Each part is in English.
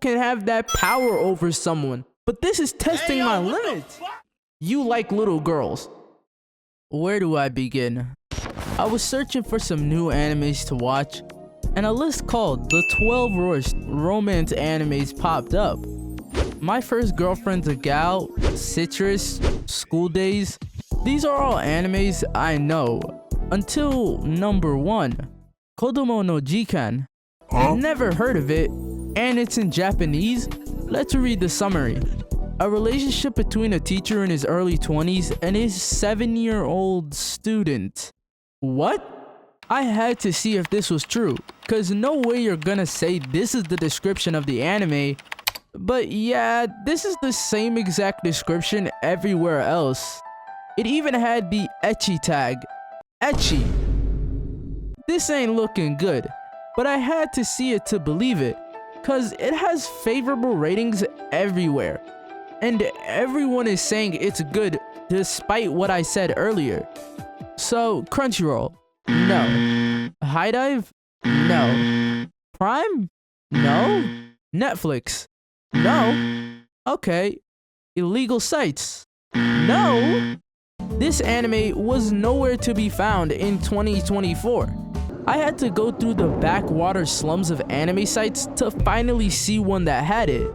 can have that power over someone, but this is testing my limits. You like little girls. Where do I begin? I was searching for some new animes to watch, and a list called the 12 worst romance animes popped up. My First Girlfriend's a Gal, Citrus, School Days. These are all animes I know. Until number 1, Kodomo No Jikan. Never heard of it, and it's in Japanese. Let's read the summary. A relationship between a teacher in his early 20s and his 7-year-old student. What? I had to see if this was true, cause no way you're gonna say this is the description of the anime. But yeah, this is the same exact description everywhere else. It even had the ecchi tag. Ecchi. This ain't looking good, but I had to see it to believe it, cause it has favorable ratings everywhere. And everyone is saying it's good despite what I said earlier. So, Crunchyroll? No. High Dive? No. Prime? No. Netflix? No. Okay. Illegal sites? No. This anime was nowhere to be found in 2024. I had to go through the backwater slums of anime sites to finally see one that had it.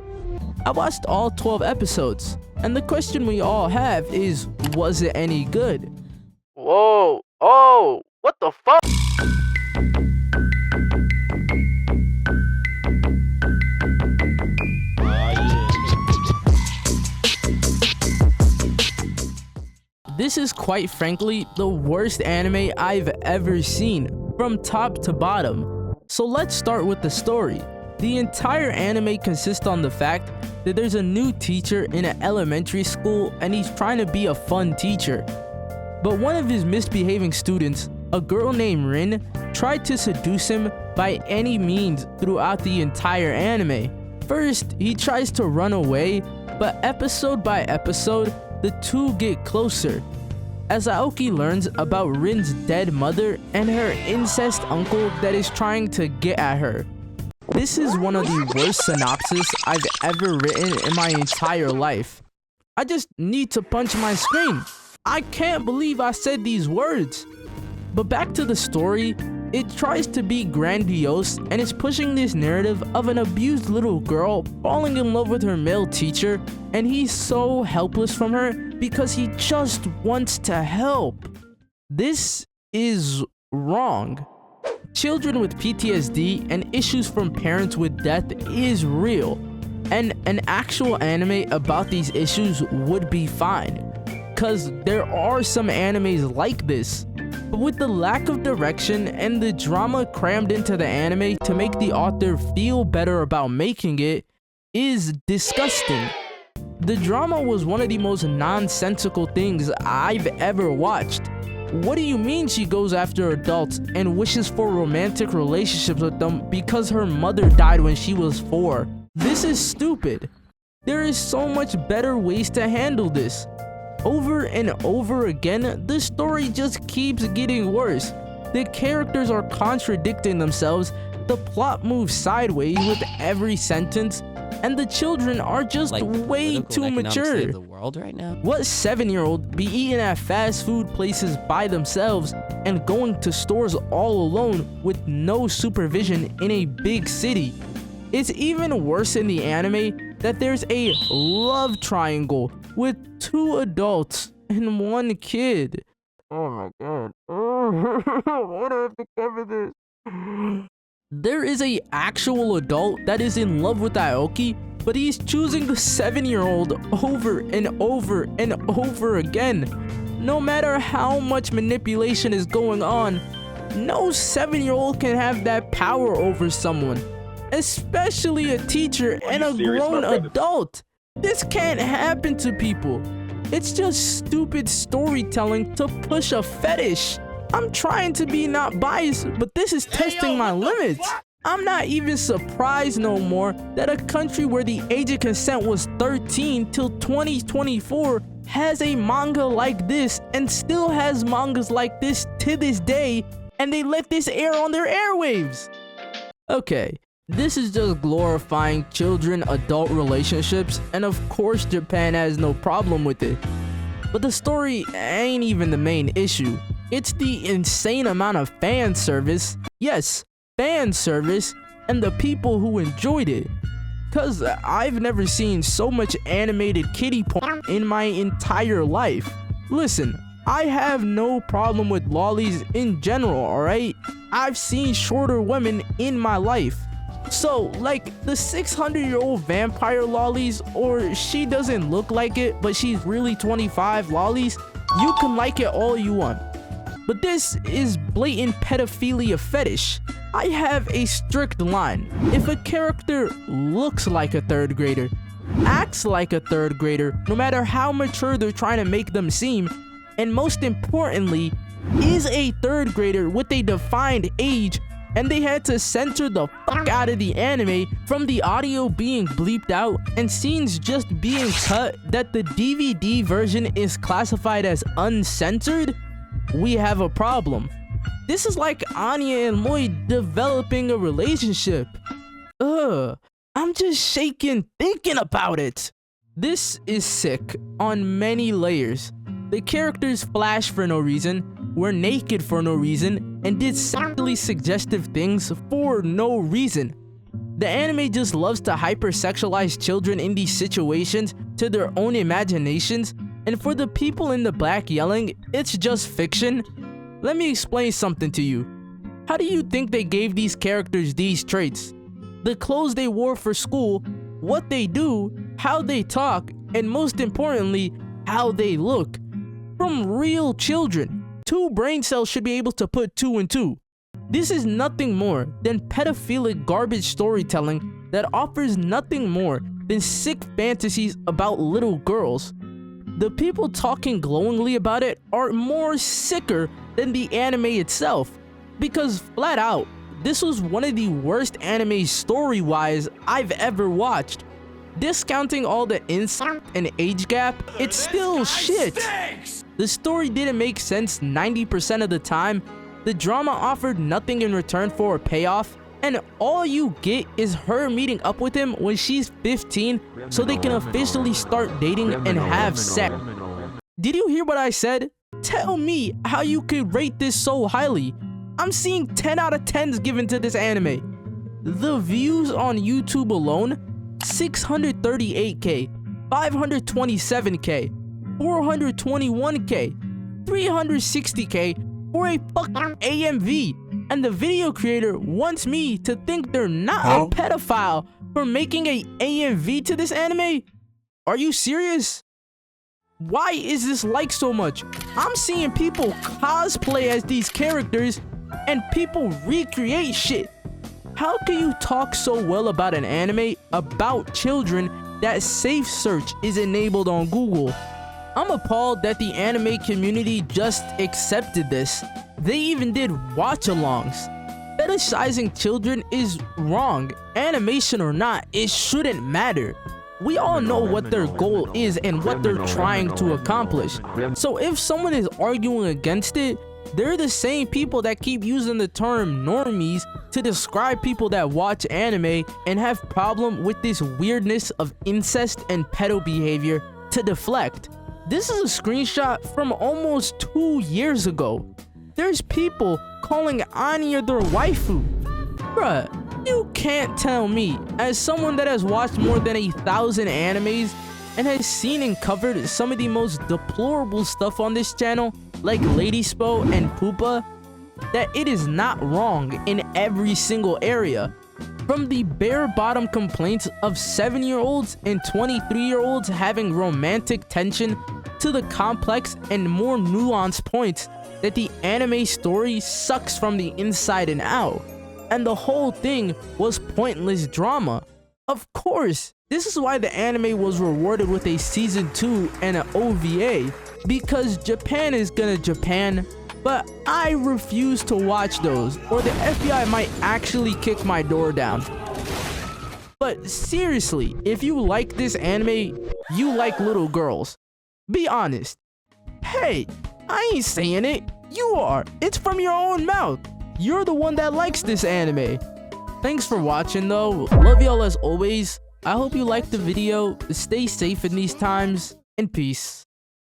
I watched all 12 episodes, and the question we all have is, was it any good? Whoa, oh, what the fuck? This is quite frankly the worst anime I've ever seen, from top to bottom. So let's start with the story. The entire anime consists on the fact that there's a new teacher in an elementary school and he's trying to be a fun teacher. But one of his misbehaving students, a girl named Rin, tried to seduce him by any means throughout the entire anime. First, he tries to run away, but episode by episode, the two get closer. As Aoki learns about Rin's dead mother and her incest uncle that is trying to get at her. This is one of the worst synopses I've ever written in my entire life. I just need to punch my screen. I can't believe I said these words. But back to the story, it tries to be grandiose and is pushing this narrative of an abused little girl falling in love with her male teacher, and he's so helpless from her because he just wants to help. This is wrong. Children with PTSD and issues from parents with death is real, and an actual anime about these issues would be fine, cause there are some animes like this. But with the lack of direction and the drama crammed into the anime to make the author feel better about making it is disgusting. The drama was one of the most nonsensical things I've ever watched. What do you mean she goes after adults and wishes for romantic relationships with them because her mother died when she was 4? This is stupid. There is so much better ways to handle this. Over and over again, the story just keeps getting worse. The characters are contradicting themselves, the plot moves sideways with every sentence, and the children are just way too mature. The world right now? What 7-year-old be eating at fast food places by themselves and going to stores all alone with no supervision in a big city? It's even worse in the anime that there's a love triangle with 2 adults and 1 kid. Oh my god. Why do I have to cover this? There is a actual adult that is in love with Aoki, but he's choosing the 7-year-old over and over and over again. No matter how much manipulation is going on, no 7-year-old can have that power over someone, especially a teacher and a grown adult. This can't happen to people. It's just stupid storytelling to push a fetish. I'm trying to be not biased, but this is testing my limits. I'm not even surprised no more that a country where the age of consent was 13 till 2024 has a manga like this and still has mangas like this to this day, and they let this air on their airwaves. Okay, This is just glorifying children-adult relationships, and of course Japan has no problem with it. But the story ain't even the main issue. It's the insane amount of fan service, yes, fan service, and the people who enjoyed it. Cause I've never seen so much animated kiddie porn in my entire life. Listen, I have no problem with lollies in general, alright? I've seen shorter women in my life. So, like the 600-year-old vampire lollies, or she doesn't look like it, but she's really 25 lollies, you can like it all you want. But this is blatant pedophilia fetish. I have a strict line. If a character looks like a third grader, acts like a third grader, no matter how mature they're trying to make them seem, and most importantly, is a third grader with a defined age, and they had to censor the fuck out of the anime from the audio being bleeped out and scenes just being cut that the DVD version is classified as uncensored, we have a problem. This is like Anya and Lloyd developing a relationship. I'm just shaking thinking about it. This is sick on many layers. The characters flash for no reason, were naked for no reason, and did sexually suggestive things for no reason. The anime just loves to hypersexualize children in these situations to their own imaginations, and for the people in the back yelling, it's just fiction, let me explain something to you. How do you think they gave these characters these traits? The clothes they wore for school, what they do, how they talk, and most importantly, how they look. From real children. 2 brain cells should be able to put 2 and 2. This is nothing more than pedophilic garbage storytelling that offers nothing more than sick fantasies about little girls. The people talking glowingly about it are more sicker than the anime itself, because flat out, this was one of the worst animes story-wise I've ever watched. Discounting all the incest and age gap, it's still shit. The story didn't make sense 90% of the time, the drama offered nothing in return for a payoff, and all you get is her meeting up with him when she's 15 so they can officially start dating and have sex. Did you hear what I said? Tell me how you could rate this so highly. I'm seeing 10 out of 10s given to this anime. The views on YouTube alone, 638k, 527k, 421k, 360k for a fucking AMV, and the video creator wants me to think they're not a pedophile for making a AMV to this anime? Are you serious? Why is this like so much? I'm seeing people cosplay as these characters and people recreate shit. How can you talk so well about an anime about children that safe search is enabled on Google? I'm appalled that the anime community just accepted this. They even did watch-alongs. Fetishizing children is wrong. Animation or not, it shouldn't matter. We all know what their goal is and what they're trying to accomplish. So if someone is arguing against it, they're the same people that keep using the term normies to describe people that watch anime and have problem with this weirdness of incest and pedo behavior to deflect. This is a screenshot from almost 2 years ago. There's people calling Anya their waifu. Bruh, you can't tell me, as someone that has watched more than 1,000 animes and has seen and covered some of the most deplorable stuff on this channel, like Lady Spo and Poopa, that it is not wrong in every single area. From the bare bottom complaints of 7-year-olds and 23-year-olds having romantic tension to the complex and more nuanced points that the anime story sucks from the inside and out, and the whole thing was pointless drama. Of course, this is why the anime was rewarded with a season 2 and an OVA, because Japan is gonna Japan, but I refuse to watch those, or the FBI might actually kick my door down. But seriously, if you like this anime, you like little girls. Be honest. Hey, I ain't saying it. You are. It's from your own mouth. You're the one that likes this anime. Thanks for watching though. Love y'all as always. I hope you liked the video. Stay safe in these times, and peace.